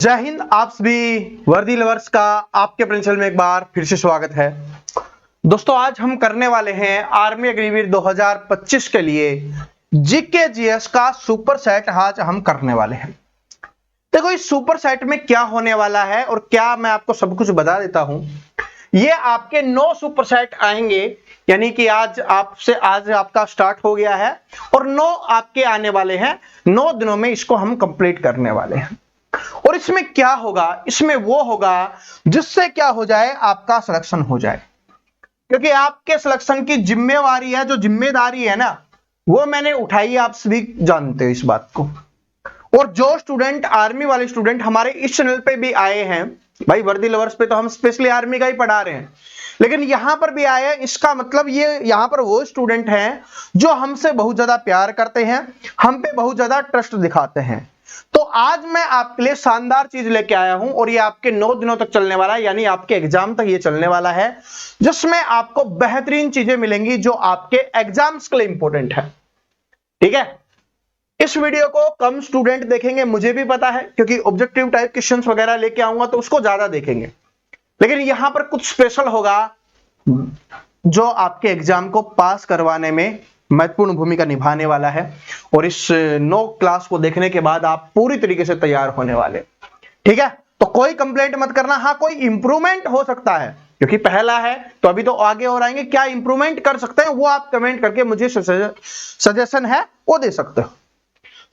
जय हिंद। आप सभी वर्दी लवर्स का आपके अपने चैनल में एक बार फिर से स्वागत है। दोस्तों, आज हम करने वाले हैं आर्मी अग्निवीर 2025 के लिए जीके जीएस का सुपर सेट। आज हम करने वाले हैं। देखो, इस सुपर सेट में क्या होने वाला है और क्या मैं आपको सब कुछ बता देता हूं। ये आपके 9 सुपर सेट आएंगे, यानी कि आज आपका स्टार्ट हो गया है और 9 आपके आने वाले हैं। 9 दिनों में इसको हम कंप्लीट करने वाले हैं। और इसमें क्या होगा, इसमें वो होगा जिससे क्या हो जाए, आपका सिलेक्शन हो जाए। क्योंकि आपके सिलेक्शन की जिम्मेवारी है, जो जिम्मेदारी है ना, वो मैंने उठाई है। आप सभी जानते हो इस बात को। और जो स्टूडेंट, आर्मी वाले स्टूडेंट हमारे इस चैनल पे भी आए हैं, भाई वर्दी लवर्स पे तो हम स्पेशली आर्मी का ही पढ़ा रहे हैं, लेकिन यहां पर भी आए हैं, इसका मतलब ये यहां पर वो स्टूडेंट हैं जो हमसे बहुत ज्यादा प्यार करते हैं, हम पे बहुत ज्यादा ट्रस्ट दिखाते हैं। तो आज मैं आपके लिए शानदार चीज लेके आया हूं और ये आपके 9 दिनों तक चलने वाला है, यानी आपके एग्जाम तक ये चलने वाला है, जिसमें आपको बेहतरीन चीजें मिलेंगी जो आपके एग्जाम्स के लिए इंपॉर्टेंट है। ठीक है, इस वीडियो को कम स्टूडेंट देखेंगे, मुझे भी पता है, क्योंकि ऑब्जेक्टिव टाइप क्वेश्चंस वगैरह लेके आऊंगा तो उसको ज्यादा देखेंगे। लेकिन यहां पर कुछ स्पेशल होगा जो आपके एग्जाम को पास करवाने में महत्वपूर्ण भूमिका निभाने वाला है। और इस 9 क्लास को देखने के बाद आप पूरी तरीके से तैयार होने वाले। ठीक है, तो कोई कंप्लेंट मत करना। हाँ, कोई इंप्रूवमेंट हो सकता है, क्योंकि पहला है तो अभी तो आगे और आएंगे। क्या इंप्रूवमेंट कर सकते हैं वो आप कमेंट करके मुझे सजेशन है वो दे सकते हो।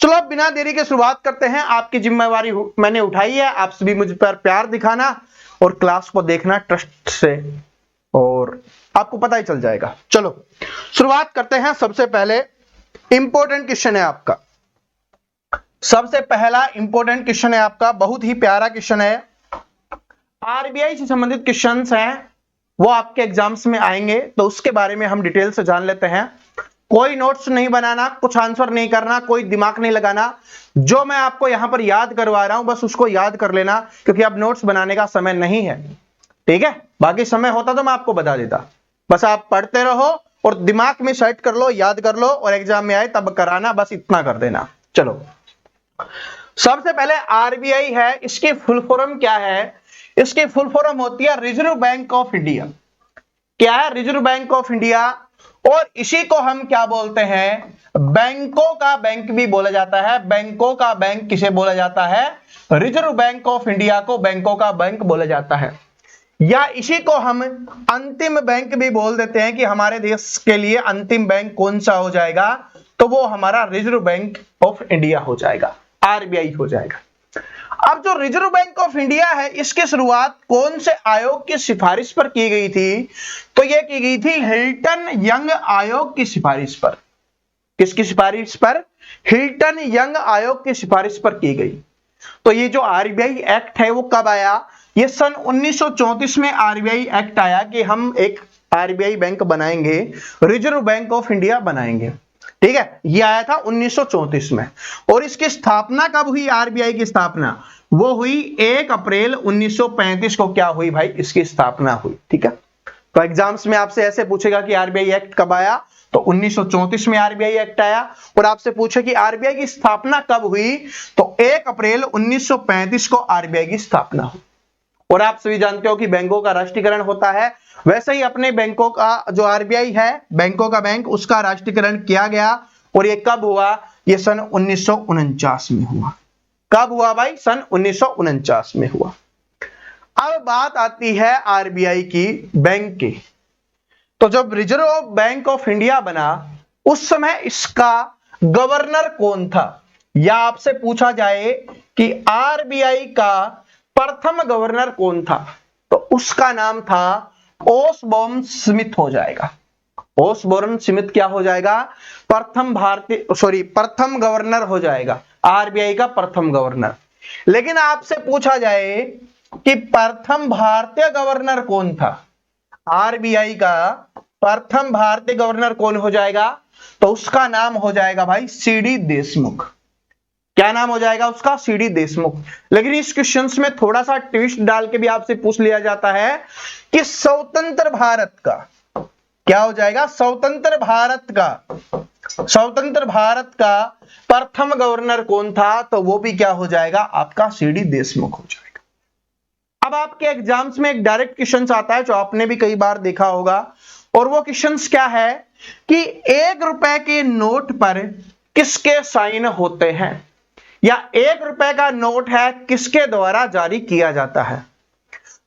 चलो, अब बिना देरी के शुरुआत करते हैं। आपकी जिम्मेवारी मैंने उठाई है, आप सभी मुझ पर प्यार दिखाना और क्लास को देखना ट्रस्ट से, और आपको पता ही चल जाएगा। चलो शुरुआत करते हैं। सबसे पहले इंपॉर्टेंट क्वेश्चन है आपका। सबसे पहला इंपॉर्टेंट क्वेश्चन है आपका, बहुत ही प्यारा क्वेश्चन है। आरबीआई से संबंधित क्वेश्चंस हैं, वो आपके एग्जाम्स में आएंगे, तो उसके बारे में हम डिटेल से जान लेते हैं। कोई नोट्स नहीं बनाना, कुछ आंसर नहीं करना, कोई दिमाग नहीं लगाना। जो मैं आपको यहां पर याद करवा रहा हूं बस उसको याद कर लेना, क्योंकि अब नोट्स बनाने का समय नहीं है। ठीक है, बाकी समय होता तो मैं आपको बता देता। बस आप पढ़ते रहो और दिमाग में सेट कर लो, याद कर लो, और एग्जाम में आए तब कराना, बस इतना कर देना। चलो, सबसे पहले आरबीआई है, इसकी फुल फॉर्म क्या है? इसकी फुल फॉर्म होती है रिजर्व बैंक ऑफ इंडिया। क्या है? Reserve bank of India. और इसी को हम क्या बोलते हैं? बैंकों का बैंक भी बोला जाता है। बैंकों का बैंक किसे बोला जाता है? रिजर्व बैंक ऑफ इंडिया को बैंकों का बैंक बोला जाता है। या इसी को हम अंतिम बैंक भी बोल देते हैं कि हमारे देश के लिए अंतिम बैंक कौन सा हो जाएगा, तो वो हमारा रिजर्व बैंक ऑफ इंडिया हो जाएगा, आरबीआई हो जाएगा। अब जो रिजर्व बैंक ऑफ इंडिया है, इसकी शुरुआत कौन से आयोग की सिफारिश पर की गई थी? तो यह की गई थी हिल्टन यंग आयोग की सिफारिश पर। किसकी सिफारिश पर? हिल्टन यंग आयोग की सिफारिश पर की गई। तो ये जो आरबीआई एक्ट है वो कब आया? ये सन 1934 में आरबीआई एक्ट आया कि हम एक आरबीआई बैंक बनाएंगे, रिजर्व बैंक ऑफ इंडिया बनाएंगे। ठीक है, ये आया था 1934 में। और इसकी स्थापना कब हुई? आरबीआई की स्थापना वो हुई 1 अप्रैल 1935 को। क्या हुई भाई? इसकी स्थापना हुई। ठीक है, तो एग्जाम्स में आपसे ऐसे पूछेगा कि आरबीआई एक्ट कब आया, तो 1934 में आरबीआई एक्ट आया। और आपसे पूछे कि आरबीआई की स्थापना कब हुई, तो 1 अप्रैल 1935 को आरबीआई की स्थापना हुई। और आप सभी जानते हो कि बैंकों का राष्ट्रीयकरण होता है, वैसे ही अपने बैंकों का जो आरबीआई है, बैंकों का बैंक, उसका राष्ट्रीयकरण किया गया। और ये कब हुआ? ये सन 1949 में हुआ। कब हुआ भाई? सन 1949 में हुआ। अब बात आती है आरबीआई की बैंक की। तो जब रिजर्व बैंक ऑफ इंडिया बना, उस समय इसका गवर्नर कौन था? या आपसे पूछा जाए कि आरबीआई का प्रथम गवर्नर कौन था, तो उसका नाम था ओसबोर्न स्मिथ हो जाएगा। ओसबोर्न स्मिथ क्या हो जाएगा? प्रथम गवर्नर हो जाएगा, आरबीआई का प्रथम गवर्नर। लेकिन आपसे पूछा जाए कि प्रथम भारतीय गवर्नर कौन था? आरबीआई का प्रथम भारतीय गवर्नर कौन हो जाएगा? तो उसका नाम हो जाएगा भाई सीडी देशमुख। क्या नाम हो जाएगा उसका? सीडी देशमुख। लेकिन इस क्वेश्चंस में थोड़ा सा ट्विस्ट डाल के भी आपसे पूछ लिया जाता है कि स्वतंत्र भारत का क्या हो जाएगा? स्वतंत्र भारत का स्वतंत्र भारत का प्रथम गवर्नर कौन था? तो वो भी क्या हो जाएगा आपका सीडी देशमुख हो जाएगा। अब आपके एग्जाम्स में एक डायरेक्ट क्वेश्चन आता है जो आपने भी कई बार देखा होगा, और वो क्वेश्चन क्या है कि 1 रुपए के नोट पर किसके साइन होते हैं, या 1 रुपए का नोट है किसके द्वारा जारी किया जाता है।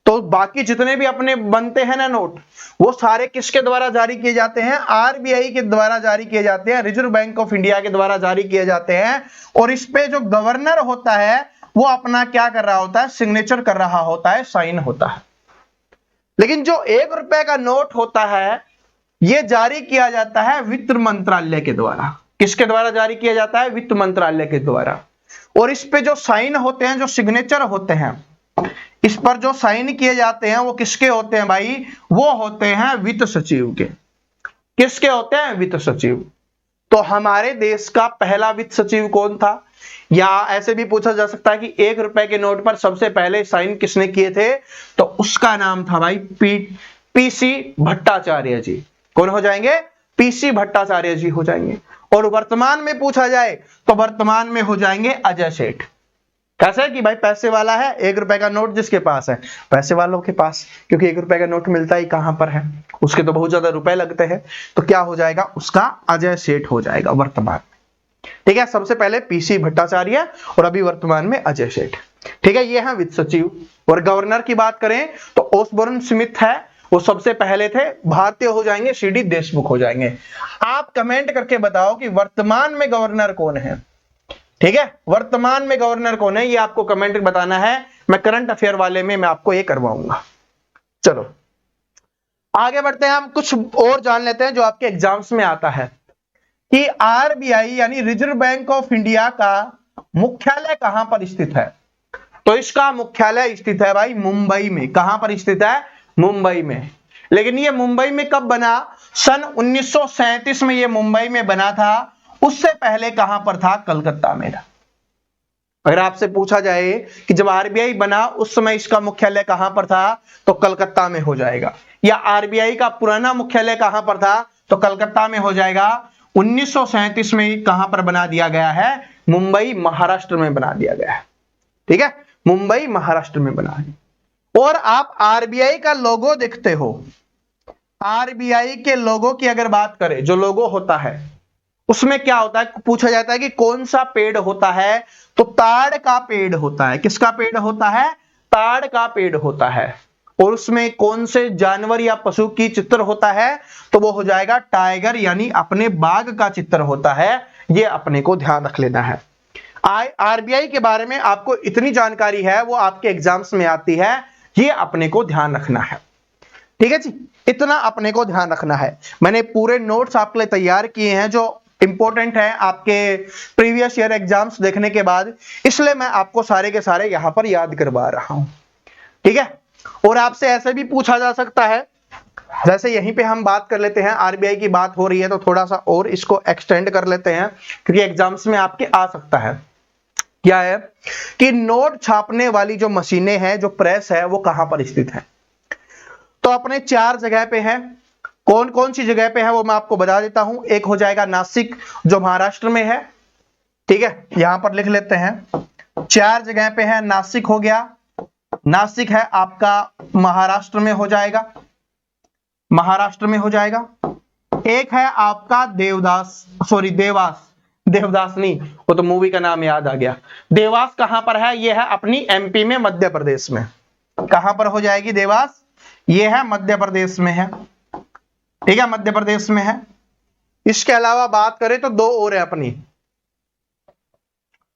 तो बाकी जितने भी अपने बनते हैं ना नोट, वो सारे किसके द्वारा जारी किए जाते हैं? आरबीआई के द्वारा जारी किए जाते हैं, रिजर्व बैंक ऑफ इंडिया के द्वारा जारी किए जाते हैं। और इस पे जो गवर्नर होता है वो अपना क्या कर रहा होता है? सिग्नेचर कर रहा होता है, साइन होता है। लेकिन जो 1 रुपए का नोट होता है ये जारी किया जाता है वित्त मंत्रालय के द्वारा। किसके द्वारा जारी किया जाता है? वित्त मंत्रालय के द्वारा। और इस पे जो साइन होते हैं, जो सिग्नेचर होते हैं, इस पर जो साइन किए जाते हैं वो किसके होते हैं भाई? वो होते हैं वित्त सचिव के। किसके होते हैं? वित्त सचिव। तो हमारे देश का पहला वित्त सचिव कौन था? या ऐसे भी पूछा जा सकता है कि 1 रुपए के नोट पर सबसे पहले साइन किसने किए थे? तो उसका नाम था भाई पीसी भट्टाचार्य जी। कौन हो जाएंगे? पीसी भट्टाचार्य जी हो जाएंगे। और वर्तमान में पूछा जाए तो वर्तमान में हो जाएंगे अजय सेठ। कैसे कि भाई पैसे वाला है, 1 रुपए का नोट जिसके पास है, पैसे वालों के पास, क्योंकि 1 रुपए का नोट मिलता ही कहां पर है, उसके तो बहुत ज्यादा रुपए लगते हैं। तो क्या हो जाएगा? उसका अजय सेठ हो जाएगा वर्तमान में। ठीक है, सबसे पहले पीसी भट्टाचार्य और अभी वर्तमान में अजय सेठ। ठीक है, ये है वित्त सचिव। और गवर्नर की बात करें तो ओसबोर्न स्मिथ है, वो सबसे पहले थे। भारतीय हो जाएंगे सीडी देशमुख हो जाएंगे। आप कमेंट करके बताओ कि वर्तमान में गवर्नर कौन है। ठीक है, वर्तमान में गवर्नर कौन है ये आपको कमेंट बताना है। मैं करंट अफेयर वाले में मैं आपको ये करवाऊंगा। चलो आगे बढ़ते हैं, हम कुछ और जान लेते हैं जो आपके एग्जाम्स में आता है कि आरबीआई यानी रिजर्व बैंक ऑफ इंडिया का मुख्यालय कहां पर स्थित है। तो इसका मुख्यालय स्थित है भाई मुंबई में। कहां पर स्थित है? मुंबई में। लेकिन ये मुंबई में कब बना? सन 1937 में ये मुंबई में बना था। उससे पहले कहां पर था? कलकत्ता में था। अगर आपसे पूछा जाए कि जब आरबीआई बना उस समय इसका मुख्यालय कहां पर था, तो कलकत्ता में हो जाएगा। या आरबीआई का पुराना मुख्यालय कहां पर था, तो कलकत्ता में हो जाएगा। 1937 में कहां पर बना दिया गया है? मुंबई महाराष्ट्र में बना दिया गया है। ठीक है, मुंबई महाराष्ट्र में बना है। और आप आरबीआई का लोगो देखते हो, आरबीआई के लोगो की अगर बात करें, जो लोगो होता है उसमें क्या होता है? पूछा जाता है कि कौन सा पेड़ होता है, तो ताड़ का पेड़ होता है। किसका पेड़ होता है? ताड़ का पेड़ होता है। और उसमें कौन से जानवर या पशु की चित्र होता है, तो वो हो जाएगा टाइगर, यानी अपने बाघ का चित्र होता है। ये अपने को ध्यान रख लेना है। आरबीआई के बारे में आपको इतनी जानकारी है, वो आपके एग्जाम्स में आती है, ये अपने को ध्यान रखना है। ठीक है जी, इतना अपने को ध्यान रखना है। मैंने पूरे नोट्स आपके लिए तैयार किए हैं जो इंपॉर्टेंट है आपके प्रीवियस ईयर एग्जाम्स देखने के बाद, इसलिए मैं आपको सारे के सारे यहां पर याद करवा रहा हूं। ठीक है, और आपसे ऐसे भी पूछा जा सकता है, जैसे यहीं पे हम बात कर लेते हैं, आरबीआई की बात हो रही है तो थोड़ा सा और इसको एक्सटेंड कर लेते हैं, क्योंकि एग्जाम्स में आपके आ सकता है। क्या है कि नोट छापने वाली जो मशीनें हैं, जो प्रेस है, वो कहां पर स्थित है? तो अपने 4 जगह पे है। कौन कौन सी जगह पे है वो मैं आपको बता देता हूं। एक हो जाएगा नासिक, जो महाराष्ट्र में है। ठीक है, यहां पर लिख लेते हैं। 4 जगह पे है। नासिक हो गया, नासिक है आपका महाराष्ट्र में हो जाएगा, महाराष्ट्र में हो जाएगा। एक है आपका देवदास, सॉरी देवास, देवदास नहीं, वो तो मूवी का नाम याद आ गया। देवास कहां पर है? ये है अपनी एमपी में, मध्य प्रदेश में। कहां पर हो जाएगी देवास? ये है मध्य प्रदेश में है। ठीक है, मध्य प्रदेश में है। इसके अलावा बात करें तो 2 और है अपनी।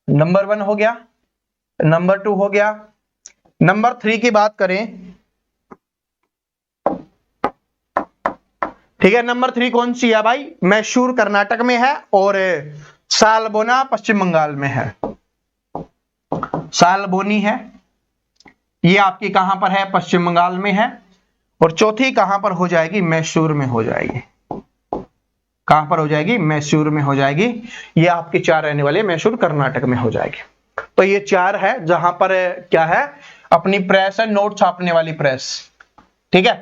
नंबर 1 हो गया, नंबर 2 हो गया, नंबर 3 की बात करें। ठीक है, नंबर 3 कौन सी है भाई? मैसूर कर्नाटक में है, और सालबोना पश्चिम बंगाल में है। सालबोनी है, ये आपकी कहां पर है? पश्चिम बंगाल में है। और चौथी कहां पर हो जाएगी? मैसूर में हो जाएगी। कहां पर हो जाएगी? मैसूर में हो जाएगी। ये आपकी 4 रहने वाले मैसूर कर्नाटक में हो जाएगी। तो ये 4 है जहां पर क्या है? अपनी प्रेस है, नोट छापने वाली प्रेस। ठीक है,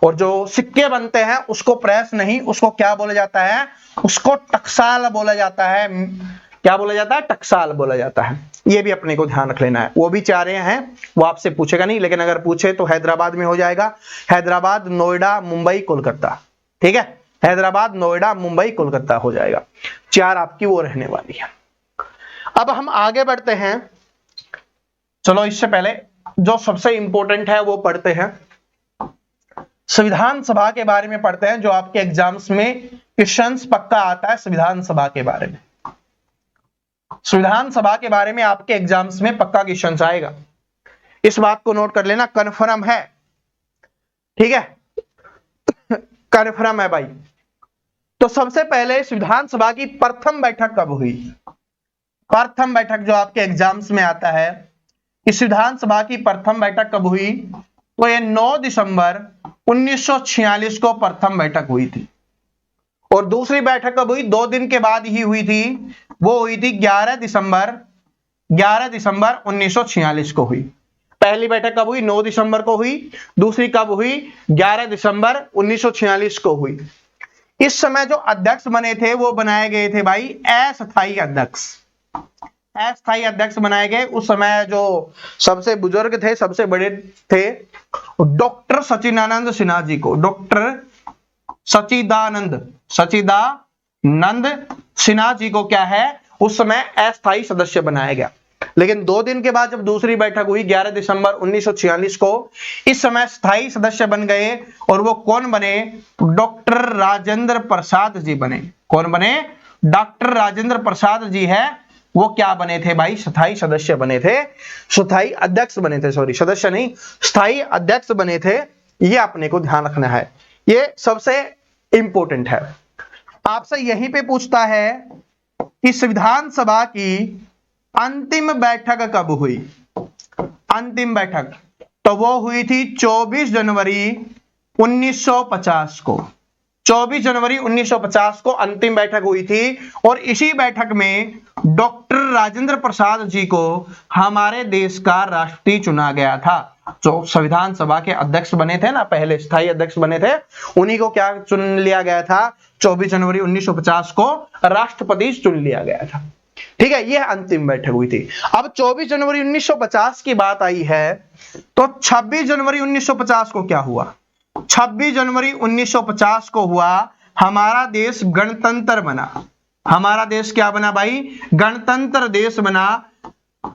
और जो सिक्के बनते हैं उसको प्रेस नहीं, उसको क्या बोला जाता है, उसको टकसाल बोला जाता है। क्या बोला जाता है, टकसाल बोला जाता है। ये भी अपने को ध्यान रख लेना है। वो भी चाह रहे हैं, वो आपसे पूछेगा नहीं, लेकिन अगर पूछे तो हैदराबाद में हो जाएगा। हैदराबाद, नोएडा, मुंबई, कोलकाता। ठीक है, हैदराबाद, नोएडा, मुंबई, कोलकाता हो जाएगा। 4 आपकी वो रहने वाली है। अब हम आगे बढ़ते हैं। चलो इससे पहले जो सबसे इंपॉर्टेंट है वो पढ़ते हैं। संविधान सभा के बारे में पढ़ते हैं, जो आपके एग्जाम्स में क्वेश्चंस पक्का आता है। संविधान सभा के बारे में, संविधान सभा के बारे में आपके एग्जाम्स में पक्का क्वेश्चंस आएगा। इस बात को नोट कर लेना, कन्फर्म है। ठीक है, कन्फर्म है भाई। तो सबसे पहले संविधान सभा की प्रथम बैठक कब हुई? प्रथम बैठक जो आपके एग्जाम्स में आता है, इस संविधान सभा की प्रथम बैठक कब हुई? तो ये 9 दिसंबर 1946 को प्रथम बैठक हुई थी। और दूसरी बैठक कब हुई? 2 दिन के बाद ही हुई थी। वो हुई थी 11 दिसंबर 1946 को हुई। पहली बैठक कब हुई? 9 दिसंबर को हुई। दूसरी कब हुई? 11 दिसंबर 1946 को हुई। इस समय जो अध्यक्ष बने थे वो बनाए गए थे भाई अस्थायी अध्यक्ष। अस्थायी अध्यक्ष बनाए गए। उस समय जो सबसे बुजुर्ग थे, सबसे बड़े थे, डॉक्टर सच्चिदानंद सिन्हा जी को, डॉक्टर सच्चिदानंद सिन्हा जी को क्या है, उस समय अस्थायी सदस्य बनाया गया। लेकिन 2 दिन के बाद जब दूसरी बैठक हुई 11 दिसंबर 1946 को, इस समय स्थायी सदस्य बन गए। और वो कौन बने? डॉक्टर राजेंद्र प्रसाद जी बने। कौन बने? डॉक्टर राजेंद्र प्रसाद जी है, वो क्या बने थे भाई? स्थायी सदस्य बने थे, स्थायी अध्यक्ष बने थे, सॉरी सदस्य नहीं, स्थायी अध्यक्ष बने थे। ये अपने को ध्यान रखना है, ये सबसे इंपॉर्टेंट है। आपसे यहीं पे पूछता है कि संविधान सभा की अंतिम बैठक कब हुई? अंतिम बैठक तो वो हुई थी 24 जनवरी 1950 को। 24 जनवरी 1950 को अंतिम बैठक हुई थी। और इसी बैठक में डॉक्टर राजेंद्र प्रसाद जी को हमारे देश का राष्ट्रपति चुना गया था। जो संविधान सभा के अध्यक्ष बने थे ना, पहले स्थायी अध्यक्ष बने थे, उन्हीं को क्या चुन लिया गया था? 24 जनवरी 1950 को राष्ट्रपति चुन लिया गया था। ठीक है, यह अंतिम बैठक हुई थी। अब 24 जनवरी 1950 की बात आई है, तो 26 जनवरी 1950 को क्या हुआ? 26 जनवरी 1950 को हुआ हमारा देश गणतंत्र बना। हमारा देश क्या बना भाई? गणतंत्र देश बना।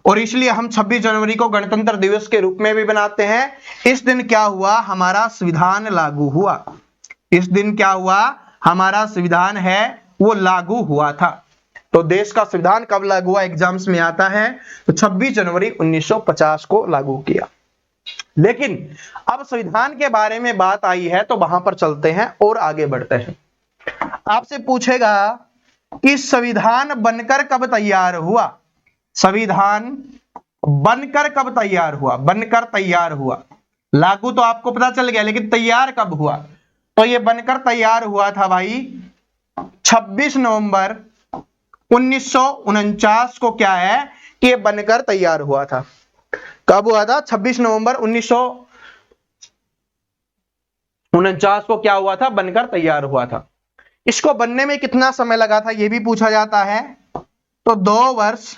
और इसलिए हम 26 जनवरी को गणतंत्र दिवस के रूप में भी बनाते हैं। इस दिन क्या हुआ? हमारा संविधान लागू हुआ। इस दिन क्या हुआ? हमारा संविधान है वो लागू हुआ था। तो देश का संविधान कब लागू हुआ? एग्जाम्स में आता है, तो 26 जनवरी 1950 को लागू किया। लेकिन अब संविधान के बारे में बात आई है, तो वहां पर चलते हैं और आगे बढ़ते हैं। आपसे पूछेगा कि संविधान बनकर कब तैयार हुआ? संविधान बनकर कब तैयार हुआ? बनकर तैयार हुआ, लागू तो आपको पता चल गया, लेकिन तैयार कब हुआ? तो ये बनकर तैयार हुआ था भाई 26 नवंबर 1949 को। क्या है कि ये बनकर तैयार हुआ था। कब हुआ था? 26 नवंबर 1949 को क्या हुआ था? बनकर तैयार हुआ था। इसको बनने में कितना समय लगा था, यह भी पूछा जाता है। तो 2 वर्ष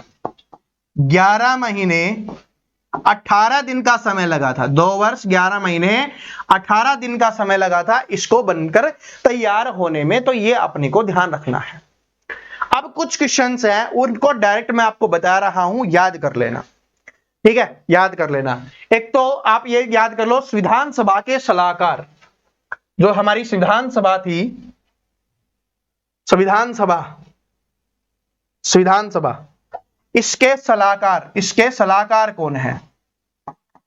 11 महीने 18 दिन का समय लगा था। 2 वर्ष 11 महीने 18 दिन का समय लगा था इसको बनकर तैयार होने में। तो ये अपने को ध्यान रखना है। अब कुछ क्वेश्चंस हैं, उनको डायरेक्ट मैं आपको बता रहा हूं, याद कर लेना। ठीक है, याद कर लेना। एक तो आप ये याद कर लो, संविधान सभा के सलाहकार, जो हमारी संविधान सभा थी, संविधान सभा, इसके सलाहकार कौन है?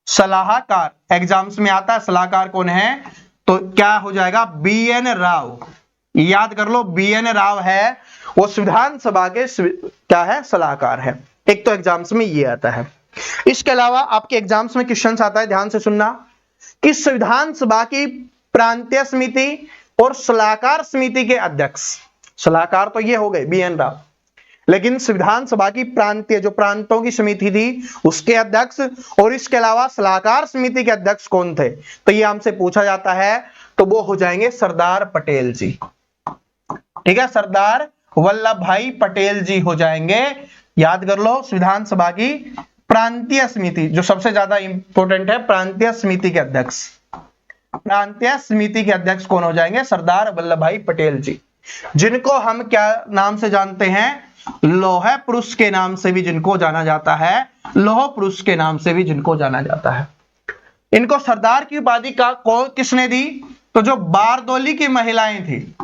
सलाहकार एग्जाम्स में आता है, सलाहकार कौन है? तो क्या हो जाएगा? BN राव। याद कर लो, BN राव है, वो संविधान सभा के क्या है? सलाहकार है। एक तो एग्जाम्स में ये आता है। इसके अलावा आपके एग्जाम्स में क्वेश्चन आता है, ध्यान से सुनना, कि संविधान सभा की प्रांतीय समिति और सलाहकार समिति के अध्यक्ष, सलाहकार तो ये हो गए BN राव, लेकिन विधानसभा की प्रांतीय जो प्रांतों की समिति थी उसके अध्यक्ष और इसके अलावा सलाहकार समिति के अध्यक्ष कौन थे, तो ये हमसे पूछा जाता है, तो वो हो जाएंगे सरदार पटेल जी। ठीक है, सरदार वल्लभ भाई पटेल जी हो जाएंगे। याद कर लो, विधानसभा की प्रांतीय समिति जो सबसे ज्यादा इंपॉर्टेंट है, प्रांतीय समिति के अध्यक्ष, प्रांतीय समिति के अध्यक्ष कौन हो जाएंगे, सरदार वल्लभ भाई पटेल जी, जिनको हम क्या नाम से जानते हैं, लौह पुरुष के नाम से भी जिनको जाना जाता है, लौह पुरुष के नाम से भी जिनको जाना जाता है। इनको सरदार की उपाधि का कौन किसने दी, तो जो बारदोली की महिलाएं थी,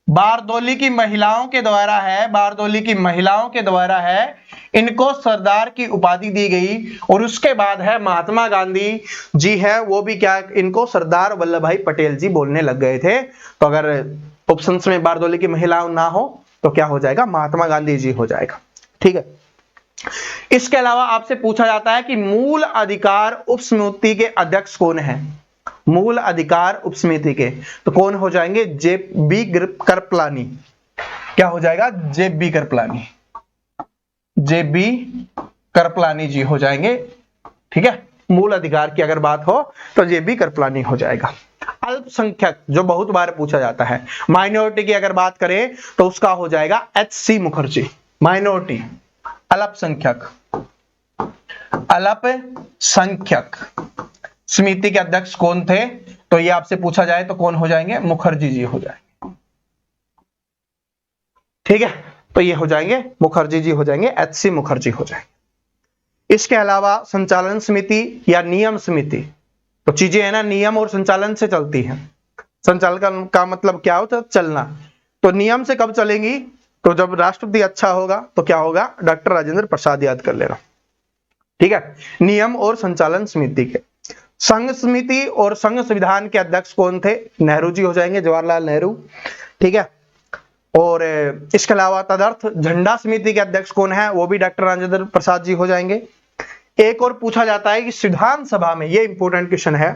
बारदोली की महिलाओं के द्वारा है, बारदोली की महिलाओं के द्वारा है इनको सरदार की उपाधि दी गई। और उसके बाद है महात्मा गांधी जी है, वो भी क्या इनको सरदार वल्लभ भाई पटेल जी बोलने लग गए थे। तो अगर ऑप्शंस में बारदोली की महिलाओं ना हो तो क्या हो जाएगा, महात्मा गांधी जी हो जाएगा। ठीक है, इसके अलावा आपसे पूछा जाता है कि मूल अधिकार उपसमिति के अध्यक्ष कौन है, मूल अधिकार उपसमिति के, तो कौन हो जाएंगे, जे.बी. कृपलानी। क्या हो जाएगा, जे.बी. कृपलानी, जे.बी. कृपलानी जी हो जाएंगे। ठीक है, मूल अधिकार की अगर बात हो तो जे.बी. कृपलानी हो जाएगा। अल्पसंख्यक जो बहुत बार पूछा जाता है, माइनॉरिटी की अगर बात करें तो उसका हो जाएगा एच.सी. मुखर्जी। माइनॉरिटी, अल्पसंख्यक, अल्पसंख्यक समिति के अध्यक्ष कौन थे, तो ये आपसे पूछा जाए तो कौन हो जाएंगे, मुखर्जी जी हो जाएंगे। ठीक है, तो ये हो जाएंगे मुखर्जी जी हो जाएंगे, एच.सी. मुखर्जी हो जाएंगे। इसके अलावा संचालन समिति या नियम समिति, तो चीजें है ना नियम और संचालन से चलती हैं। संचालन का मतलब क्या होता है, चलना। तो नियम से कब चलेंगी, तो जब राष्ट्रपति अच्छा होगा तो क्या होगा, डॉक्टर राजेंद्र प्रसाद, याद कर लेना। ठीक है, नियम और संचालन समिति के। संघ समिति और संघ संविधान के अध्यक्ष कौन थे, नेहरू जी हो जाएंगे, जवाहरलाल नेहरू। ठीक है, और इसके अलावा तदर्थ झंडा समिति के अध्यक्ष कौन है, वो भी डॉक्टर राजेंद्र प्रसाद जी हो जाएंगे। एक और पूछा जाता है कि संविधान सभा में, ये इंपॉर्टेंट क्वेश्चन है,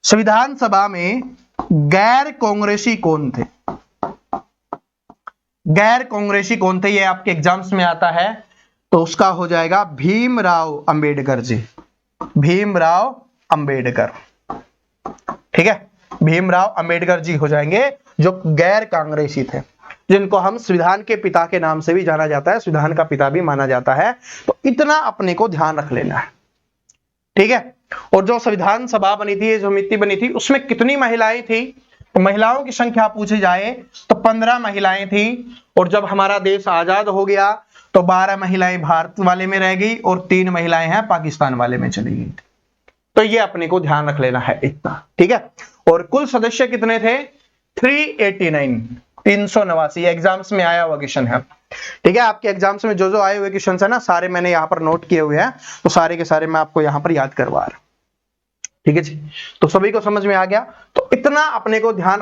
संविधान सभा में गैर कांग्रेसी कौन थे, गैर कांग्रेसी कौन थे, ये आपके एग्जाम्स में आता है, तो उसका हो जाएगा भीमराव अंबेडकर जी, भीमराव अंबेडकर। ठीक है, भीमराव अंबेडकर जी हो जाएंगे जो गैर कांग्रेसी थे, जिनको हम संविधान के पिता के नाम से भी जाना जाता है, संविधान का पिता भी माना जाता है। तो इतना अपने को ध्यान रख लेना है। ठीक है, और जो संविधान सभा बनी थी, जो समिति बनी थी, उसमें कितनी महिलाएं थी, तो महिलाओं की संख्या पूछी जाए तो 15 महिलाएं थी। और जब हमारा देश आजाद हो गया तो 12 महिलाएं भारत वाले में रह गई और 3 महिलाएं हैं पाकिस्तान वाले में चली गई। तो ये अपने को ध्यान रख लेना है इतना। ठीक है, और कुल सदस्य कितने थे, 389, 389। एग्जाम्स में आया हुआ क्वेश्चन है। ठीक है, आपके एग्जाम्स में जो आए हुए क्वेश्चन है ना, सारे मैंने यहाँ पर नोट किए हुए हैं, तो सारे के सारे मैं आपको यहाँ पर याद करवा रहा हूं। ठीक है जी, तो सभी को समझ में आ गया। तो इतना अपने को ध्यान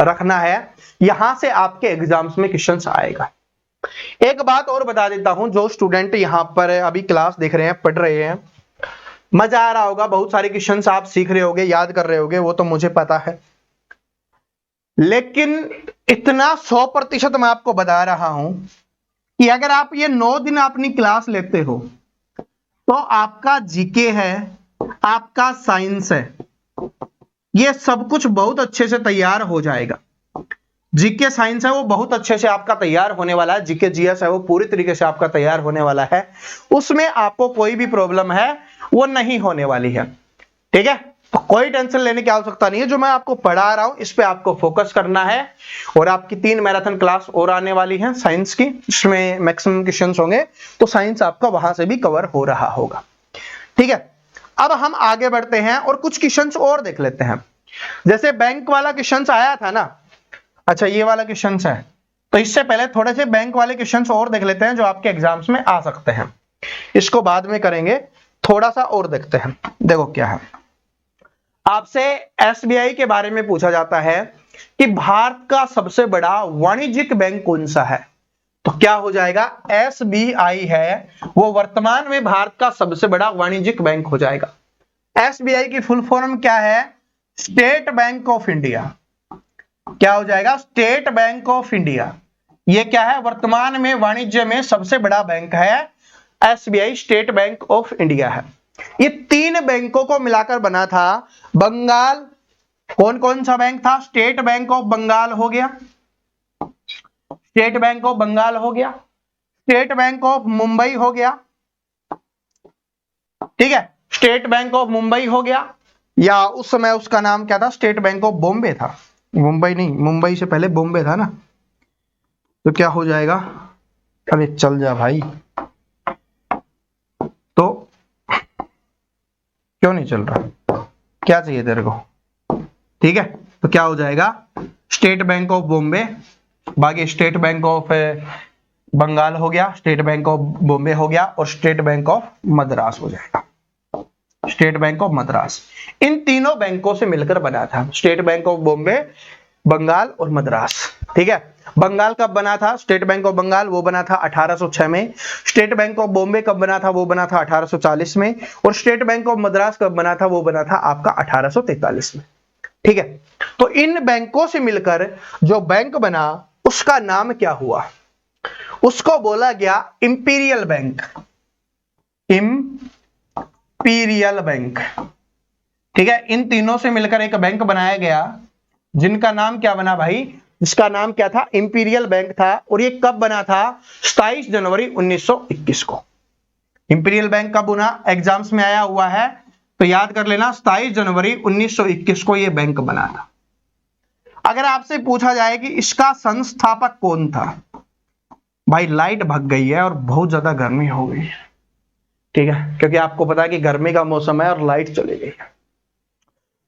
रखना है, यहां से आपके एग्जाम्स में क्वेश्चन आएगा। एक बात और बता देता हूं, जो स्टूडेंट यहाँ पर अभी क्लास देख रहे हैं, पढ़ रहे हैं, मजा आ रहा होगा, बहुत सारे क्वेश्चन आप सीख रहे होगे, याद कर रहे होगे, वो तो मुझे पता है। लेकिन इतना 100% मैं आपको बता रहा हूं कि अगर आप ये 9 दिन अपनी क्लास लेते हो तो आपका जीके है, आपका साइंस है, ये सब कुछ बहुत अच्छे से तैयार हो जाएगा। जीके साइंस है वो बहुत अच्छे से आपका तैयार होने वाला है, जीके जीएस है वो पूरी तरीके से आपका तैयार होने वाला है, उसमें आपको कोई भी प्रॉब्लम है वो नहीं होने वाली है। ठीक है, तो कोई टेंशन लेने की आवश्यकता नहीं है। जो मैं आपको पढ़ा रहा हूं इस पे आपको फोकस करना है। और आपकी 3 मैराथन क्लास और आने वाली है साइंस की, जिसमें मैक्सिमम क्वेश्चंस होंगे, तो साइंस आपका वहां से भी कवर हो रहा होगा। ठीक है, अब हम आगे बढ़ते हैं और कुछ क्वेश्चंस और देख लेते हैं। जैसे बैंक वाला क्वेश्चन आया था ना, अच्छा ये वाला क्वेश्चन है, तो इससे पहले थोड़े से बैंक वाले क्वेश्चंस और देख लेते हैं जो आपके एग्जाम्स में आ सकते हैं। इसको बाद में करेंगे, थोड़ा सा और देखते हैं। देखो क्या है, आपसे एसबीआई के बारे में पूछा जाता है कि भारत का सबसे बड़ा वाणिज्यिक बैंक कौन सा है, तो क्या हो जाएगा, एसबीआई है वो वर्तमान में भारत का सबसे बड़ा वाणिज्यिक बैंक हो जाएगा। एसबीआई की फुल फॉर्म क्या है, स्टेट बैंक ऑफ इंडिया। क्या हो जाएगा, स्टेट बैंक ऑफ इंडिया। ये क्या है, वर्तमान में वाणिज्य में सबसे बड़ा बैंक है SBI, state Bank of India है। ये तीन बैंकों को मिलाकर बना था बंगाल। कौन कौन सा बैंक था? स्टेट बैंक ऑफ बंगाल हो गया, स्टेट बैंक ऑफ बंगाल हो गया, स्टेट बैंक ऑफ मुंबई हो गया, ठीक है, स्टेट बैंक ऑफ मुंबई हो गया, या उस समय उसका नाम क्या था, स्टेट बैंक ऑफ बॉम्बे था। मुंबई नहीं, मुंबई से पहले बॉम्बे था ना, तो क्या हो जाएगा, अरे चल जा भाई, तो क्यों नहीं चल रहा, क्या चाहिए तेरे को, ठीक है, तो क्या हो जाएगा, स्टेट बैंक ऑफ बॉम्बे, बाकी स्टेट बैंक ऑफ बंगाल हो गया, स्टेट बैंक ऑफ बॉम्बे हो गया, और स्टेट बैंक ऑफ मद्रास हो जाएगा, स्टेट बैंक ऑफ मद्रास। इन तीनों बैंकों से मिलकर बना था State Bank of Bombay, Bengal और मद्रास, ठीक है। बंगाल कब बना था, स्टेट बैंक ऑफ बंगाल, वो बना था 1806 में। स्टेट बैंक ऑफ बॉम्बे कब बना था, वो बना था 1840 में। और स्टेट बैंक ऑफ मद्रास कब बना था, वो बना था आपका 1843 में, ठीक है। तो इन बैंकों से मिलकर जो बैंक बना उसका नाम क्या हुआ, उसको बोला गया इंपीरियल बैंक, इंपीरियल बैंक, ठीक है। इन तीनों से मिलकर एक बैंक बनाया गया जिनका नाम क्या बना भाई, जिसका नाम क्या था, इंपीरियल बैंक था। और ये कब बना था, 27 जनवरी 1921 को। इंपीरियल बैंक कब बना, एग्जाम्स में आया हुआ है, तो याद कर लेना, 27 जनवरी 1921 को ये बैंक बना था। अगर आपसे पूछा जाए कि इसका संस्थापक कौन था, भाई लाइट भग गई है और बहुत ज्यादा गर्मी हो गई है, ठीक है, क्योंकि आपको पता है कि गर्मी का मौसम है और लाइट चली गई है।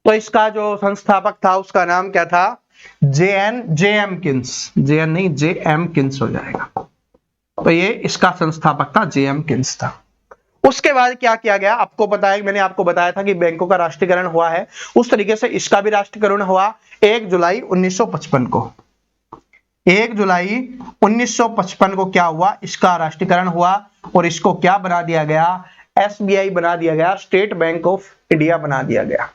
तो इसका जो संस्थापक था उसका नाम क्या था, जे.एम. Keynes, JN. नहीं, जे.एम. किन्स हो जाएगा। तो ये इसका संस्थापक था, जे.एम. किन्स था। उसके बाद क्या किया गया, आपको पता है, मैंने आपको बताया था कि बैंकों का राष्ट्रीयकरण हुआ है, उस तरीके से इसका भी राष्ट्रीयकरण हुआ 1 जुलाई 1955 को। 1 जुलाई 1955 को क्या हुआ, इसका राष्ट्रीयकरण हुआ और इसको क्या बना दिया गया, एसबीआई बना दिया गया, स्टेट बैंक ऑफ इंडिया बना दिया गया।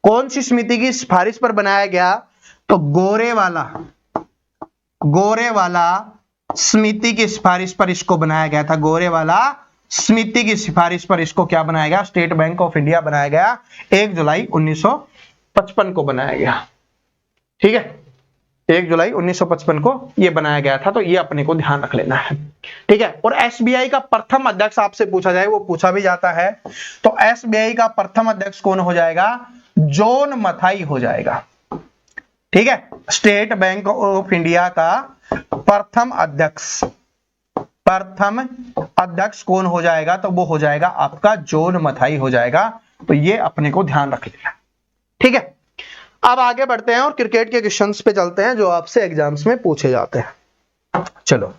कौन सी समिति की सिफारिश पर बनाया गया, तो गोरेवाला समिति की सिफारिश पर इसको बनाया गया था। गोरेवाला समिति की सिफारिश पर इसको क्या बनाया गया, स्टेट बैंक ऑफ इंडिया बनाया गया, 1 जुलाई 1955 को बनाया गया, ठीक है, 1 जुलाई 1955 को ये बनाया गया था। तो ये अपने को ध्यान रख लेना है, ठीक है। और एसबीआई का प्रथम अध्यक्ष आपसे पूछा जाए, वो पूछा भी जाता है, तो एसबीआई का प्रथम अध्यक्ष कौन हो जाएगा, जॉन मथाई हो जाएगा, ठीक है। स्टेट बैंक ऑफ इंडिया का प्रथम अध्यक्ष कौन हो जाएगा, तो वो हो जाएगा आपका जॉन मथाई हो जाएगा। तो ये अपने को ध्यान रख लेना, ठीक है। अब आगे बढ़ते हैं और क्रिकेट के क्वेश्चंस पे चलते हैं जो आपसे एग्जाम्स में पूछे जाते हैं। चलो,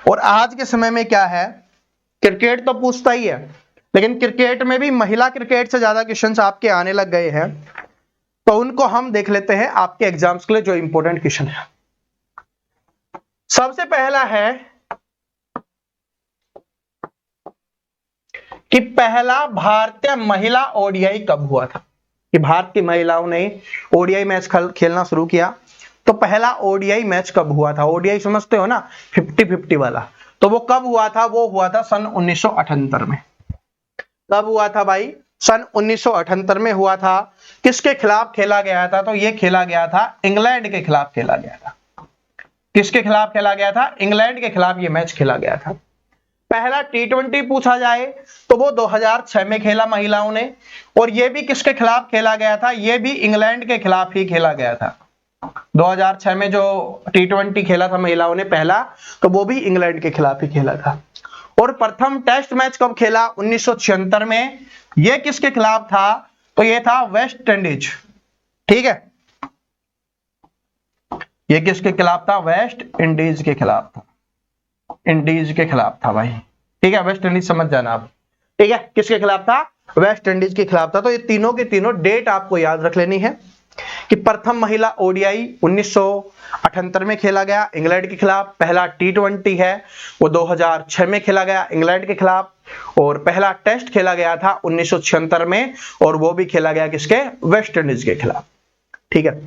और आज के समय में क्या है, क्रिकेट तो पूछता ही है, लेकिन क्रिकेट में भी महिला क्रिकेट से ज्यादा क्वेश्चंस आपके आने लग गए हैं, तो उनको हम देख लेते हैं आपके एग्जाम्स के लिए जो इंपॉर्टेंट क्वेश्चन है। सबसे पहला है कि पहला भारतीय महिला ओडीआई कब हुआ था, कि भारत की महिलाओं ने ओडीआई मैच खेलना शुरू किया, तो पहला ओडीआई मैच कब हुआ था। ओडीआई समझते हो ना, 50-50 वाला, तो वो कब हुआ था, वो हुआ था सन 1978 में। कब हुआ था भाई, सन 1978 में हुआ था। किसके खिलाफ खेला गया था, तो ये खेला गया था इंग्लैंड के खिलाफ खेला गया था। किसके खिलाफ खेला गया था, इंग्लैंड के खिलाफ ये मैच खेला गया था। पहला टी20 पूछा जाए तो वो 2006 में खेला महिलाओं ने, और ये भी किसके खिलाफ खेला गया था, ये भी इंग्लैंड के खिलाफ ही खेला गया था। 2006 में जो टी20 खेला था महिलाओं ने पहला, तो वो भी इंग्लैंड के खिलाफ ही खेला था। और प्रथम टेस्ट मैच कब खेला, 1976 में। ये किसके खिलाफ था, तो ये था वेस्ट इंडीज, ठीक है। ये किसके खिलाफ था, वेस्ट इंडीज के खिलाफ था, इंडीज के खिलाफ था भाई, ठीक है। वेस्ट इंडीज समझ जाना आप, ठीक है। किसके खिलाफ था, वेस्ट इंडीज के खिलाफ था। तो ये तीनों के तीनों डेट आपको याद रख लेनी है कि प्रथम महिला ओडीआई 1978 में खेला गया इंग्लैंड के खिलाफ, पहला टी20 है वो 2006 में खेला गया इंग्लैंड के खिलाफ, और पहला टेस्ट खेला गया था 1976 में, और वो भी खेला गया किसके, वेस्ट इंडीज के खिलाफ, ठीक है।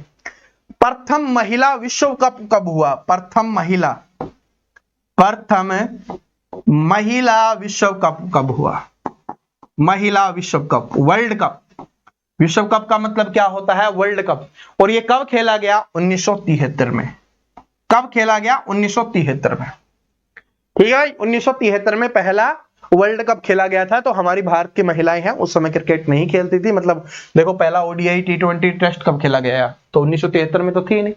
प्रथम महिला विश्व कप कब हुआ? प्रथम महिला विश्व कप कब हुआ? महिला विश्व कप, वर्ल्ड कप। विश्व कप का मतलब क्या होता है? World cup. और ये कब खेला गया? 1973 में। कब खेला गया? 1973 में। ठीक है, 1973 में पहला वर्ल्ड कप खेला गया था। तो हमारी भारत की महिलाएं हैं उस समय क्रिकेट नहीं खेलती थी, मतलब देखो पहला ओडीआई T20 टेस्ट कब खेला गया? तो 1973 में तो थी नहीं।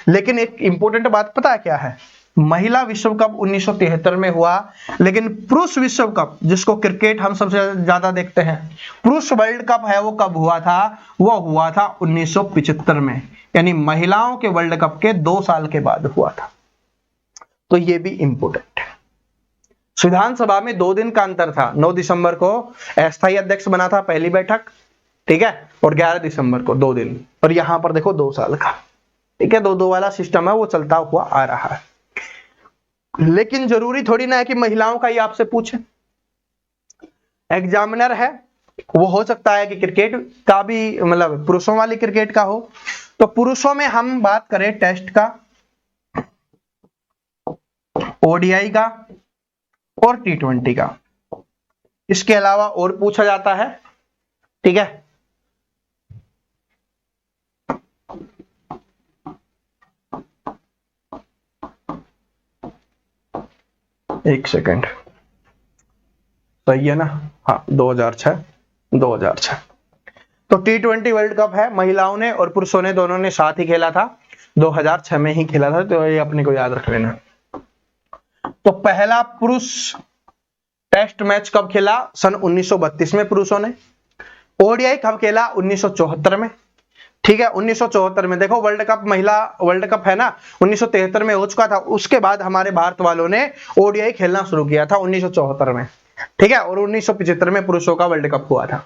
लेकिन एक इंपॉर्टेंट बात पता है क्या है? महिला विश्व कप 1973 में हुआ, लेकिन पुरुष विश्व कप, जिसको क्रिकेट हम सबसे ज्यादा देखते हैं, पुरुष वर्ल्ड कप है, वो कब हुआ था? वो हुआ था 1975 में, यानी महिलाओं के वर्ल्ड कप के 2 साल के बाद हुआ था। तो ये भी इंपॉर्टेंट है। संविधान सभा में 2 दिन का अंतर था। 9 दिसंबर को अस्थायी अध्यक्ष बना था पहली बैठक, ठीक है, और 11 दिसंबर को 2 दिन। और यहां पर देखो 2 साल का, ठीक है, 2-2 वाला सिस्टम है, वो चलता हुआ आ रहा है। लेकिन जरूरी थोड़ी ना है कि महिलाओं का ही आपसे पूछे। एग्जामिनर है, वो हो सकता है कि क्रिकेट का भी, मतलब पुरुषों वाली क्रिकेट का हो। तो पुरुषों में हम बात करें टेस्ट का, ओडीआई का और T20 का। इसके अलावा और पूछा जाता है, ठीक है। एक सेकंड, सही है ना? हाँ, 2006। तो T20 वर्ल्ड कप है, महिलाओं ने और पुरुषों ने दोनों ने साथ ही खेला था। 2006 में ही खेला था, तो ये अपने को याद रख लेना। तो पहला पुरुष टेस्ट मैच कब खेला? सन 1932 में पुरुषों ने। ओडीआई कब खेला? 1974 में, ठीक है, 1974 में। देखो वर्ल्ड कप, महिला वर्ल्ड कप है ना, 1973 में हो चुका था। उसके बाद हमारे भारत वालों ने ओडीआई खेलना शुरू किया था 1974 में, ठीक है, और 1975 में पुरुषों का वर्ल्ड कप हुआ था।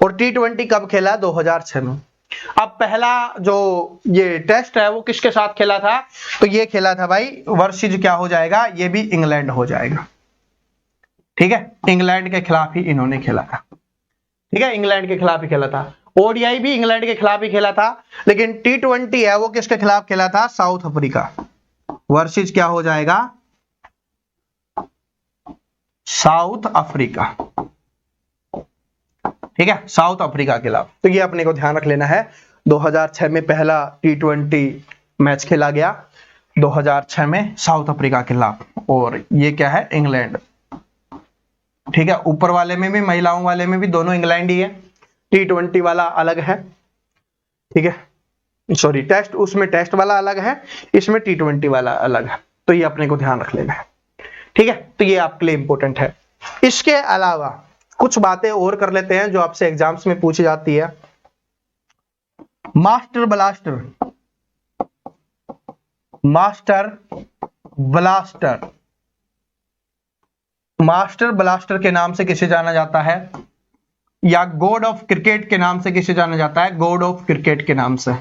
और T20 कब खेला? 2006 में। अब पहला जो ये टेस्ट है वो किसके साथ खेला था? तो ये खेला था भाई, वर्सेज क्या हो जाएगा? ये भी इंग्लैंड हो जाएगा, ठीक है, इंग्लैंड के खिलाफ ही इन्होंने खेला था, ठीक है, इंग्लैंड के खिलाफ ही खेला था। ओडीआई भी इंग्लैंड के खिलाफ ही खेला था, लेकिन T20 है वो किसके खिलाफ खेला था? South Africa. वर्सेज क्या हो जाएगा? साउथ अफ्रीका, ठीक है, साउथ अफ्रीका के खिलाफ। तो ये अपने को ध्यान रख लेना है। 2006 में पहला T20 मैच खेला गया, 2006 में साउथ अफ्रीका के खिलाफ, और ये क्या है? इंग्लैंड, ठीक है। ऊपर वाले में भी, महिलाओं वाले में भी दोनों इंग्लैंड ही है। T20 वाला अलग है, ठीक है, सॉरी टेस्ट, उसमें टेस्ट वाला अलग है, इसमें T20 वाला अलग है। तो ये अपने को ध्यान रख लेना है, ठीक है। तो ये आपके लिए इंपॉर्टेंट है। इसके अलावा कुछ बातें और कर लेते हैं जो आपसे एग्जाम्स में पूछी जाती है। Master blaster, master blaster, master blaster के नाम से किसे जाना जाता है? या गॉड ऑफ क्रिकेट के नाम से किसे जाना जाता है? गॉड ऑफ क्रिकेट के नाम से।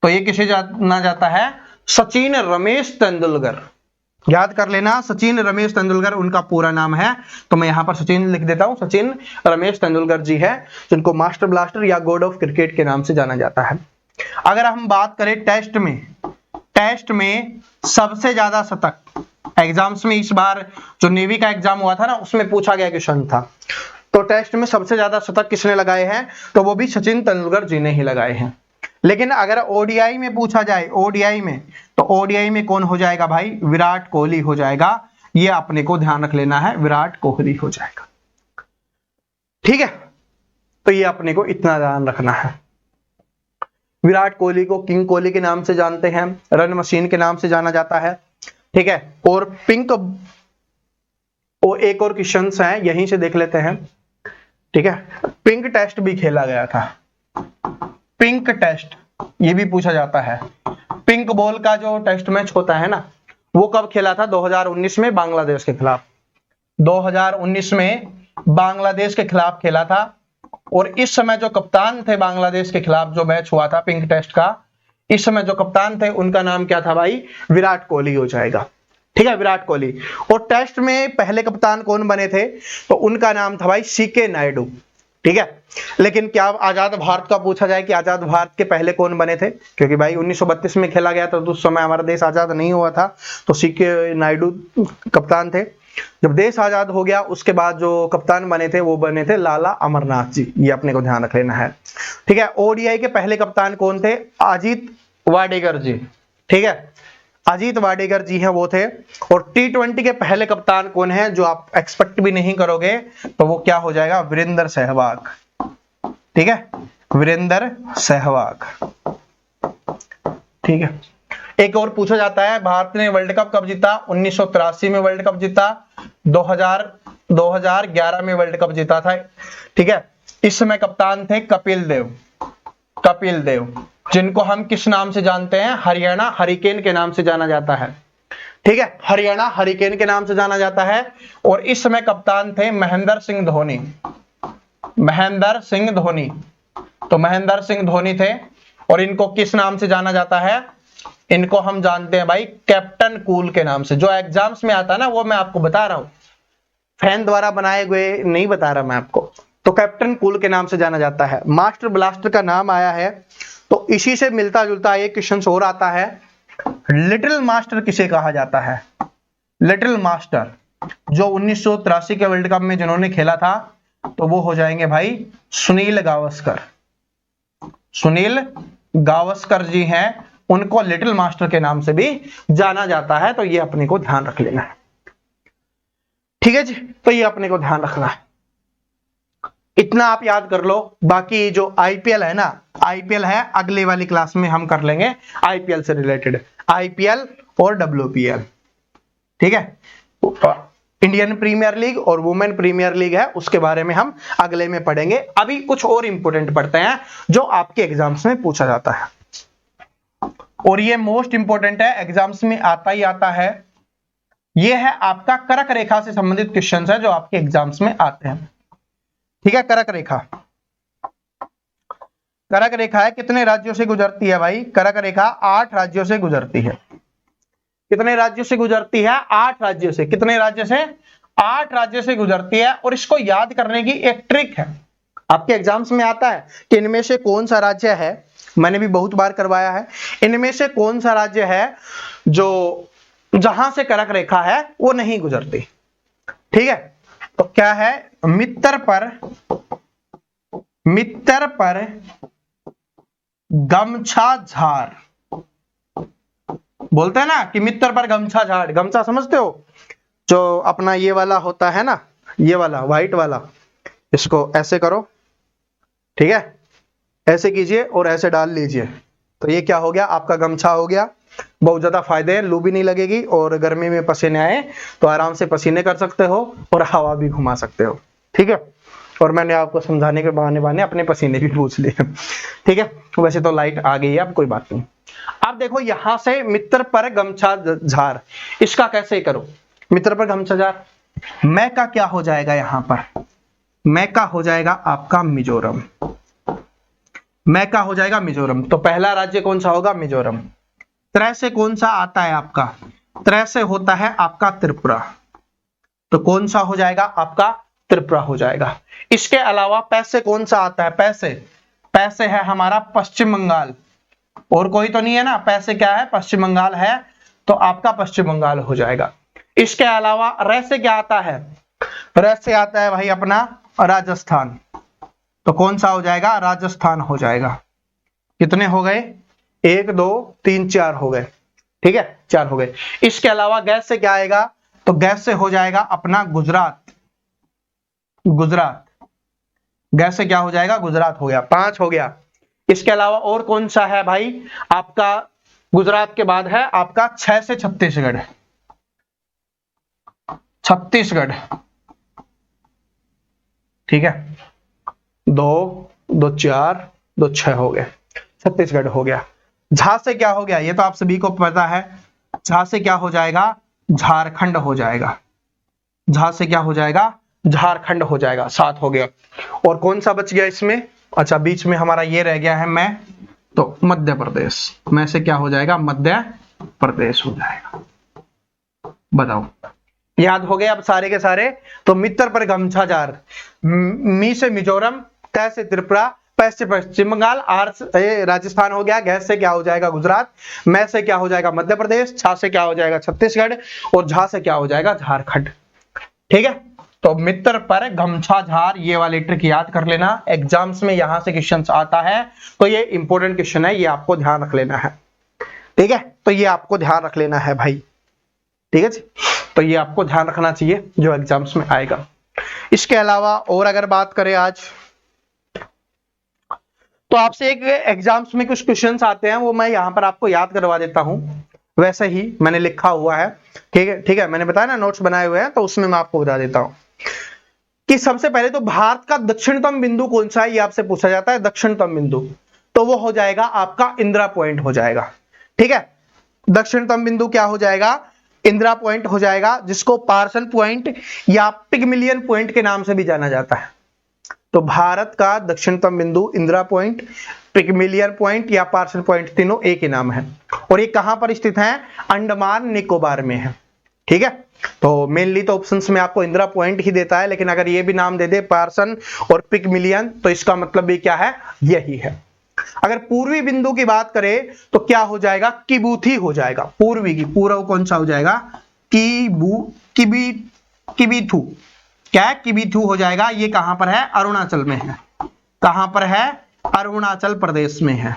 तो ये किसे जाना जाता है? सचिन रमेश तेंदुलकर। याद कर लेना, सचिन रमेश तेंदुलकर उनका पूरा नाम है। तो मैं यहां पर सचिन लिख देता हूं, सचिन रमेश तेंदुलकर जी है, जिनको मास्टर ब्लास्टर या गॉड ऑफ क्रिकेट के नाम से जाना जाता है। अगर हम बात करें टेस्ट में, टेस्ट में सबसे ज्यादा शतक एग्जाम्स में, इस बार जो नेवी का एग्जाम हुआ था ना, उसमें पूछा गया क्वेश्चन था। तो टेस्ट में सबसे ज्यादा शतक किसने लगाए हैं? तो वो भी सचिन तेंदुलकर जी ने ही लगाए हैं। लेकिन अगर ओडीआई में पूछा जाए, ओडीआई में, तो ओडीआई में कौन हो जाएगा भाई? विराट कोहली हो जाएगा। ये अपने को ध्यान रख लेना है, विराट कोहली हो जाएगा, ठीक है। तो ये अपने को इतना ध्यान रखना है। विराट कोहली को किंग कोहली के नाम से जानते हैं, रन मशीन के नाम से जाना जाता है, ठीक है। और पिंक, और एक और क्वेश्चन है, यहीं से देख लेते हैं, ठीक है। पिंक टेस्ट भी खेला गया था, पिंक टेस्ट ये भी पूछा जाता है। पिंक बॉल का जो टेस्ट मैच होता है ना, वो कब खेला था? 2019 में बांग्लादेश के खिलाफ। 2019 में बांग्लादेश के खिलाफ खेला था। और इस समय जो कप्तान थे बांग्लादेश के खिलाफ जो मैच हुआ था पिंक टेस्ट का, इस समय जो कप्तान थे उनका नाम क्या था भाई? विराट कोहली हो जाएगा, ठीक है, विराट कोहली। और टेस्ट में पहले कप्तान कौन बने थे? तो उनका नाम था भाई सीके नायडू, ठीक है। लेकिन क्या आजाद भारत का पूछा जाए कि आजाद भारत के पहले कौन बने थे, क्योंकि भाई 1932 में खेला गया था तो उस समय हमारा देश आजाद नहीं हुआ था, तो सीके नायडू कप्तान थे। जब देश आजाद हो गया उसके बाद जो कप्तान बने थे वो बने थे लाला अमरनाथ जी, ये अपने को ध्यान रख लेना है। ठीक है। ओडीआई के पहले कप्तान कौन थे? अजीत वाडेकर जी। ठीक है, अजीत वाडेकर जी हैं वो थे। और टी20 के पहले कप्तान कौन है, जो आप एक्सपेक्ट भी नहीं करोगे, तो वो क्या हो जाएगा? वीरेंद्र सहवाग। ठीक है, वीरेंद्र सहवाग। ठीक है। एक और पूछा जाता है, भारत ने वर्ल्ड कप कब जीता? 1983 में वर्ल्ड कप जीता, 2011 में वर्ल्ड कप जीता था। ठीक है, इस समय कप्तान थे कपिल देव। कपिल देव, जिनको हम किस नाम से जानते हैं? हरियाणा हरिकेन के नाम से जाना जाता है। ठीक है, हरियाणा हरिकेन के नाम से जाना जाता है। और इस समय कप्तान थे महेंद्र सिंह धोनी। महेंद्र सिंह धोनी, तो महेंद्र सिंह धोनी थे। और इनको किस नाम से जाना जाता है? इनको हम जानते हैं भाई कैप्टन कूल के नाम से। जो एग्जाम्स में आता है ना, वो मैं आपको बता रहा हूं, फैन द्वारा बनाए हुए नहीं बता रहा मैं आपको। तो कैप्टन कूल के नाम से जाना जाता है। मास्टर ब्लास्टर का नाम आया है, तो इसी से मिलता जुलता एक क्वेश्चन और आता है, लिटिल मास्टर किसे कहा जाता है? लिटिल मास्टर जो 1983 के वर्ल्ड कप में जिन्होंने खेला था, तो वो हो जाएंगे भाई सुनील गावस्कर। सुनील गावस्कर जी हैं, उनको लिटिल मास्टर के नाम से भी जाना जाता है। तो ये अपने को ध्यान रख लेना है। ठीक है जी, तो ये अपने को ध्यान रखना है, इतना आप याद कर लो। बाकी जो आईपीएल है ना, आईपीएल है अगले वाली क्लास में हम कर लेंगे, आईपीएल से रिलेटेड, आईपीएल और डब्ल्यूपीएल। ठीक है, इंडियन प्रीमियर लीग और वुमेन प्रीमियर लीग है, उसके बारे में हम अगले में पढ़ेंगे। अभी कुछ और इंपॉर्टेंट पढ़ते हैं जो आपके एग्जाम्स में पूछा जाता है, और ये मोस्ट इंपॉर्टेंट है, एग्जाम्स में आता ही आता है। ये है आपका कर्क रेखा से संबंधित क्वेश्चन है जो आपके एग्जाम्स में आते हैं। ठीक है, कर्क रेखा। कर्क रेखा है, कितने राज्यों से गुजरती है भाई? कर्क रेखा 8 राज्यों से गुजरती है। कितने राज्यों से गुजरती है? 8 राज्यों से। कितने राज्य से? 8 राज्यों से गुजरती है। और इसको याद करने की एक ट्रिक है, आपके एग्जाम्स में आता है कि इनमें से कौन सा राज्य है, मैंने भी बहुत बार करवाया है, इनमें से कौन सा राज्य है जो जहां से कर्क रेखा है वो नहीं गुजरती। ठीक है, तो क्या है? मित्र पर गमछा झार, बोलते हैं ना कि मित्र पर गमछा झाड़। गमछा समझते हो, जो अपना ये वाला होता है ना, ये वाला व्हाइट वाला, इसको ऐसे करो, ठीक है, ऐसे कीजिए और ऐसे डाल लीजिए, तो ये क्या हो गया? आपका गमछा हो गया। बहुत ज्यादा फायदे हैं, लू भी नहीं लगेगी, और गर्मी में पसीने आए तो आराम से पसीने कर सकते हो और हवा भी घुमा सकते हो। ठीक है, और मैंने आपको समझाने के बहाने अपने पसीने भी पूछ लिए। ठीक है, वैसे तो लाइट आ गई है, अब कोई बात नहीं। अब देखो यहां से मित्र पर गमछा झार, इसका कैसे करो? मित्र पर गमछा झार, मैं का क्या हो जाएगा? यहां पर मैं का हो जाएगा आपका मिजोरम। मैं का हो जाएगा मिजोरम। तो पहला राज्य कौन सा होगा? मिजोरम। त्रय से कौन सा आता है आपका? त्रय से होता है आपका त्रिपुरा, तो कौन सा हो जाएगा? आपका त्रिपुरा हो जाएगा। इसके अलावा पैसे कौन सा आता है? पैसे है हमारा पश्चिम बंगाल, और कोई तो नहीं है ना। पैसे क्या है? पश्चिम बंगाल है, तो आपका पश्चिम बंगाल हो जाएगा। इसके अलावा र से क्या आता है? र से आता है भाई अपना राजस्थान, तो कौन सा हो जाएगा? राजस्थान हो जाएगा। कितने हो गए? 1 2 3 4 हो गए। ठीक है, 4 हो गए। इसके अलावा गैस से क्या आएगा? तो गैस से हो जाएगा अपना गुजरात। गैस से क्या हो जाएगा? गुजरात हो गया। 5 हो गया। इसके अलावा और कौन सा है भाई? आपका गुजरात के बाद है आपका 6 से छत्तीसगढ़। ठीक है, 2 2 4 2 6 हो गए, छत्तीसगढ़ हो गया। झा से क्या हो गया? ये तो आप सभी को पता है। झा से क्या हो जाएगा? झारखंड हो जाएगा। झा से क्या हो जाएगा? झारखंड हो जाएगा। 7 हो गया। और कौन सा बच गया इसमें? अच्छा, बीच में हमारा ये रह गया है मैं, तो मध्य प्रदेश। मैं से क्या हो जाएगा? मध्य प्रदेश हो जाएगा। बताओ, याद हो गए अब सारे के सारे? तो मित्र पर गमछा झार, मी से मिजोरम, त से त्रिपुरा, प से पश्चिम बंगाल, आर से राजस्थान हो गया, घ से क्या हो जाएगा गुजरात, मैं से क्या हो जाएगा मध्य प्रदेश, छा से क्या हो जाएगा छत्तीसगढ़ और झा से क्या हो जाएगा झारखंड। ठीक है, तो मित्र पर गमछा झार, ये वाली ट्रिक याद कर लेना, एग्जाम्स में यहां से क्वेश्चन आता है, तो ये इंपॉर्टेंट क्वेश्चन है, ये आपको ध्यान रख लेना है। ठीक है, तो ये आपको ध्यान रख लेना है भाई। ठीक है जी, तो ये आपको ध्यान रखना चाहिए जो एग्जाम्स में आएगा। इसके अलावा और अगर बात करें आज, तो आपसे एक एग्जाम्स में कुछ क्वेश्चंस आते हैं, वो मैं यहां पर आपको याद करवा देता हूं, वैसे ही मैंने लिखा हुआ है। ठीक है, मैंने बताया ना नोट्स बनाए हुए हैं, तो उसमें मैं आपको बता देता हूं कि सबसे पहले तो भारत का दक्षिणतम बिंदु कौन सा है, ये आपसे पूछा जाता है दक्षिणतम बिंदु, तो वो हो जाएगा आपका इंदिरा पॉइंट हो जाएगा। ठीक है, दक्षिणतम बिंदु क्या हो जाएगा, इंदिरा पॉइंट हो जाएगा, जिसको पार्सन पॉइंट या पिगमिलियन पॉइंट के नाम से भी जाना जाता है। तो भारत का दक्षिणतम बिंदु इंदिरा पॉइंट, पिगमिलियन पॉइंट या पार्सन पॉइंट, तीनों एक ही नाम है, और ये कहां पर स्थित है, अंडमान निकोबार में है। ठीक है, तो मेनली तो ऑप्शंस में आपको इंदिरा पॉइंट ही देता है, लेकिन अगर ये भी नाम दे दे पार्सन और पिगमिलियन, तो इसका मतलब भी क्या है, यही है। अगर पूर्वी बिंदु की बात करें तो क्या हो जाएगा, किबूथी हो जाएगा, पूर्वी की, पूर्व कौन सा हो जाएगा, किबीथू, क्या है, किबीथू हो जाएगा। ये कहां पर है, अरुणाचल में है। कहां पर है, अरुणाचल प्रदेश में है।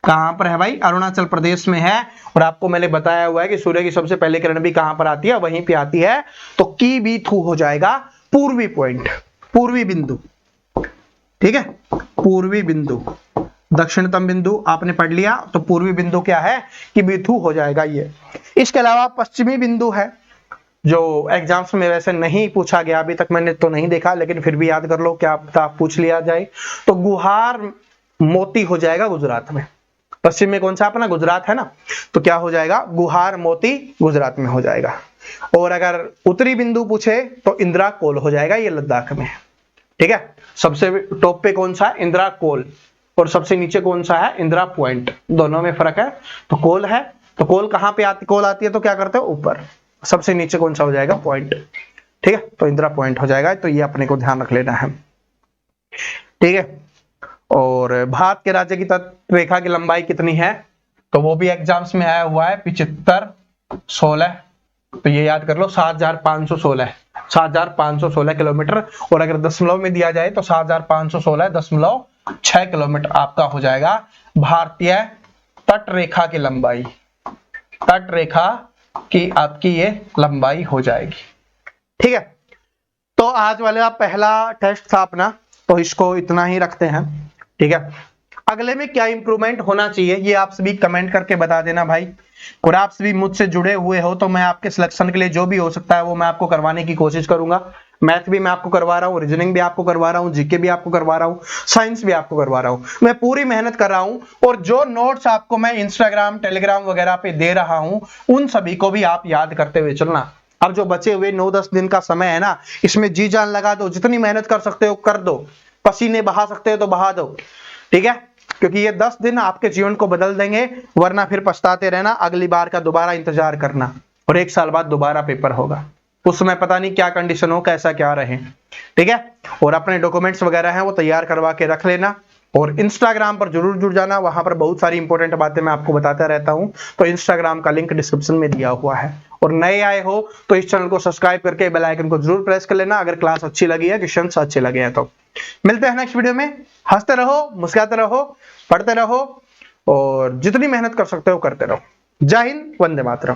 कहां पर है भाई, अरुणाचल प्रदेश में है। और आपको मैंने बताया हुआ है कि सूर्य की सबसे पहले किरण भी कहां पर आती है, वहीं पे आती है, तो किबीथू हो जाएगा पूर्वी पॉइंट, पूर्वी बिंदु। ठीक है, पूर्वी बिंदु, दक्षिणतम बिंदु आपने पढ़ लिया, तो पूर्वी बिंदु क्या है, किबीथू हो जाएगा ये। इसके अलावा पश्चिमी बिंदु है, जो एग्जाम्स में वैसे नहीं पूछा गया अभी तक, मैंने तो नहीं देखा, लेकिन फिर भी याद कर लो, क्या पता पूछ लिया जाए, तो गुहार मोती हो जाएगा गुजरात में। पश्चिम में कौन सा अपना गुजरात है ना, तो क्या हो जाएगा, गुहार मोती गुजरात में हो जाएगा। और अगर उत्तरी बिंदु पूछे तो इंदिरा कोल हो जाएगा, ये लद्दाख में। ठीक है, सबसे टॉप पे कौन सा है, इंदिरा कोल, और सबसे नीचे कौन सा है, इंदिरा पॉइंट, दोनों में फर्क है। तो कोल है, तो कोल कहां पे आती, कोल आती है तो क्या करते हो, ऊपर, सबसे नीचे कौन सा हो जाएगा, पॉइंट। ठीक है, तो इंदिरा पॉइंट हो जाएगा, तो ये अपने को ध्यान रख लेना है। ठीक है, और भारत के राज्य की तट रेखा की लंबाई कितनी है, तो वो भी एग्जाम्स में आया हुआ है, 7516, तो ये याद कर लो, 7516, 7516 किलोमीटर। और अगर दशमलव में दिया जाए तो 7516.6 किलोमीटर आपका हो जाएगा भारतीय तट रेखा की लंबाई, तट रेखा की आपकी ये लंबाई हो जाएगी। ठीक है, तो आज वाला पहला टेस्ट था अपना, तो इसको इतना ही रखते हैं। ठीक है, अगले में क्या इंप्रूवमेंट होना चाहिए, ये आप सभी कमेंट करके बता देना भाई। और आप सभी मुझसे जुड़े हुए हो, तो मैं आपके सिलेक्शन के लिए जो भी हो सकता है वो मैं आपको करवाने की कोशिश करूंगा। मैथ भी मैं आपको करवा रहा हूँ, रीजनिंग भी आपको करवा रहा हूँ, जीके भी आपको करवा रहा हूँ, साइंस भी आपको करवा रहा हूँ, मैं पूरी मेहनत कर रहा हूँ। और जो नोट्स आपको मैं इंस्टाग्राम, टेलीग्राम वगैरह पे दे रहा हूँ, उन सभी को भी आप याद करते हुए चलना। अब जो बचे हुए 9-10 दिन का समय है ना, इसमें जी जान लगा दो, जितनी मेहनत कर सकते हो कर दो, पसीने बहा सकते हो तो बहा दो। ठीक है, क्योंकि ये 10 दिन आपके जीवन को बदल देंगे, वरना फिर पछताते रहना, अगली बार का दोबारा इंतजार करना, और 1 साल बाद दोबारा पेपर होगा, उस समय पता नहीं क्या कंडीशन हो, कैसा क्या रहे। ठीक है, और अपने डॉक्यूमेंट्स वगैरह हैं वो तैयार करवा के रख लेना, और इंस्टाग्राम पर जरूर जुड़ जाना, वहां पर बहुत सारी इंपॉर्टेंट बातें मैं आपको बताता रहता हूं, तो इंस्टाग्राम का लिंक डिस्क्रिप्शन में दिया हुआ है। और नए आए हो तो इस चैनल को सब्सक्राइब करके बेल आइकन को जरूर प्रेस कर लेना, अगर क्लास अच्छी लगी है, क्वेश्चंस अच्छे लगे हैं तो। मिलते हैं नेक्स्ट वीडियो में, हंसते रहो, मुस्कुराते रहो, पढ़ते रहो, और जितनी मेहनत कर सकते हो करते रहो। जय हिंद, वंदे मातरम।